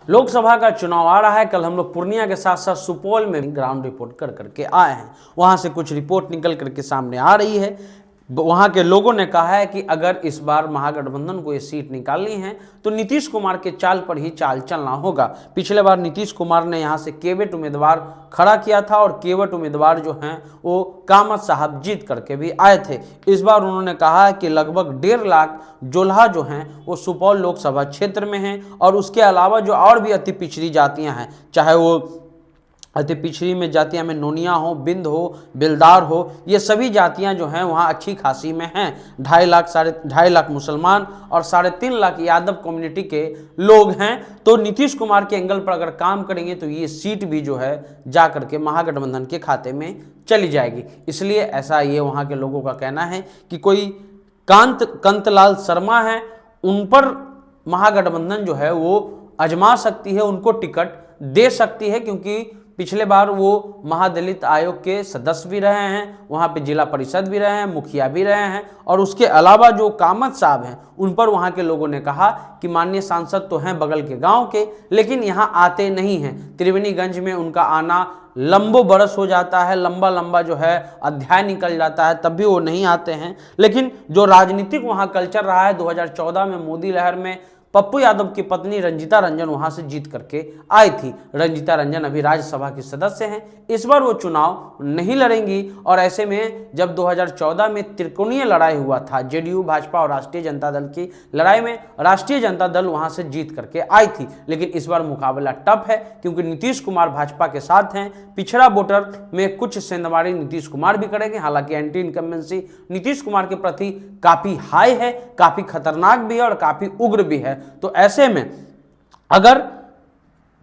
लोकसभा का चुनाव आ रहा है। कल हम लोग पूर्णिया के साथ साथ सुपौल में ग्राउंड रिपोर्ट कर करके आए हैं। वहां से कुछ रिपोर्ट निकल करके सामने आ रही है। वहां के लोगों ने कहा है कि अगर इस बार महागठबंधन को ये सीट निकालनी है तो नीतीश कुमार के चाल पर ही चाल चलना होगा। पिछले बार नीतीश कुमार ने यहां से केवट उम्मीदवार खड़ा किया था और केवट उम्मीदवार जो हैं वो कामत साहब जीत करके भी आए थे। इस बार उन्होंने कहा है कि लगभग 1.5 लाख जोल्हा जो हैं वो सुपौल लोकसभा क्षेत्र में हैं और उसके अलावा जो और भी अति पिछड़ी जातियां हैं, चाहे वो अति पिछड़ी में जातियां में नोनिया हो, बिंद हो, बिलदार हो, ये सभी जातियां जो हैं वहाँ अच्छी खासी में हैं। 2.5 लाख 2.5 लाख मुसलमान और 3.5 लाख यादव कम्युनिटी के लोग हैं। तो नीतीश कुमार के एंगल पर अगर काम करेंगे तो ये सीट भी जो है जा करके महागठबंधन के खाते में चली जाएगी। इसलिए ऐसा ये वहाँ के लोगों का कहना है कि कोई कांतलाल शर्मा है, उन पर महागठबंधन जो है वो आजमा सकती है, उनको टिकट दे सकती है, क्योंकि पिछले बार वो महादलित आयोग के सदस्य भी रहे हैं, वहाँ पे जिला परिषद भी रहे हैं, मुखिया भी रहे हैं। और उसके अलावा जो कामत साहब हैं उन पर वहाँ के लोगों ने कहा कि माननीय सांसद तो हैं बगल के गांव के, लेकिन यहाँ आते नहीं हैं। त्रिवेणीगंज में उनका आना लंबों बरस हो जाता है, लंबा लंबा जो है अध्याय निकल जाता है, तब भी वो नहीं आते हैं। लेकिन जो राजनीतिक वहाँ कल्चर रहा है, 2014 में मोदी लहर में पप्पू यादव की पत्नी रंजीता रंजन वहां से जीत करके आई थी। रंजीता रंजन अभी राज्यसभा की सदस्य हैं। इस बार वो चुनाव नहीं लड़ेंगी और ऐसे में जब 2014 में त्रिकोणीय लड़ाई हुआ था, जेडीयू, भाजपा और राष्ट्रीय जनता दल की लड़ाई में राष्ट्रीय जनता दल वहां से जीत करके आई थी। लेकिन इस बार मुकाबला टफ है, क्योंकि नीतीश कुमार भाजपा के साथ हैं। पिछड़ा वोटर में कुछ सेंधमारी नीतीश कुमार भी करेंगे। हालांकि एंटी इनकम्बेंसी नीतीश कुमार के प्रति काफी हाई है, काफी खतरनाक भी है और काफी उग्र भी है। तो ऐसे में अगर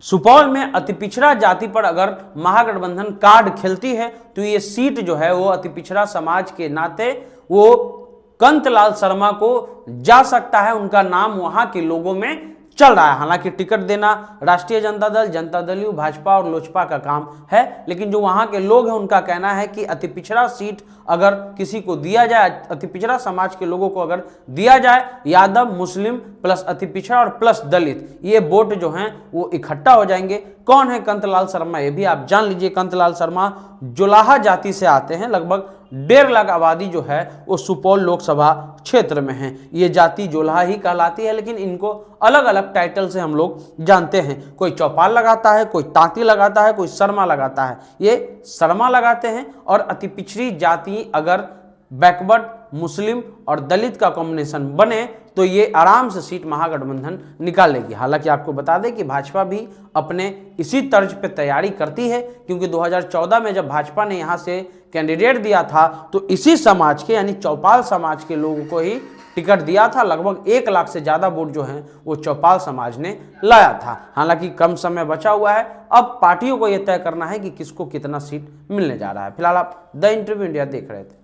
सुपौल में अति पिछड़ा जाति पर अगर महागठबंधन कार्ड खेलती है तो ये सीट जो है वो अति पिछड़ा समाज के नाते वो कांतलाल शर्मा को जा सकता है। उनका नाम वहां के लोगों में चल रहा है। हालांकि टिकट देना राष्ट्रीय जनता दल, जनता दल, भाजपा और लोजपा का काम है, लेकिन जो वहां के लोग हैं उनका कहना है कि अति पिछड़ा सीट अगर किसी को दिया जाए, अति पिछड़ा समाज के लोगों को अगर दिया जाए, यादव, मुस्लिम प्लस अति पिछड़ा और प्लस दलित, ये वोट जो हैं वो इकट्ठा हो जाएंगे। कौन है कांतलाल शर्मा ये भी आप जान लीजिए। कांतलाल शर्मा जोलाहा जाति से आते हैं। लगभग 1.5 लाख आबादी जो है वो सुपौल लोकसभा क्षेत्र में है। ये जाति जोलाहा ही कहलाती है, लेकिन इनको अलग अलग टाइटल से हम लोग जानते हैं। कोई चौपाल लगाता है, कोई तांती लगाता है, कोई शर्मा लगाता है। ये शर्मा लगाते हैं। और अति पिछड़ी जाति अगर बैकवर्ड, मुस्लिम और दलित का कॉम्बिनेशन बने तो ये आराम से सीट महागठबंधन निकालेगी। हालांकि आपको बता दें कि भाजपा भी अपने इसी तर्ज पे तैयारी करती है, क्योंकि 2014 में जब भाजपा ने यहाँ से कैंडिडेट दिया था तो इसी समाज के यानी चौपाल समाज के लोगों को ही टिकट दिया था। लगभग 1 लाख से ज़्यादा वोट जो हैं वो चौपाल समाज ने लाया था। हालांकि कम समय बचा हुआ है, अब पार्टियों को यह तय करना है कि किसको कितना सीट मिलने जा रहा है। फिलहाल आप द इंटरव्यू इंडिया देख रहे थे।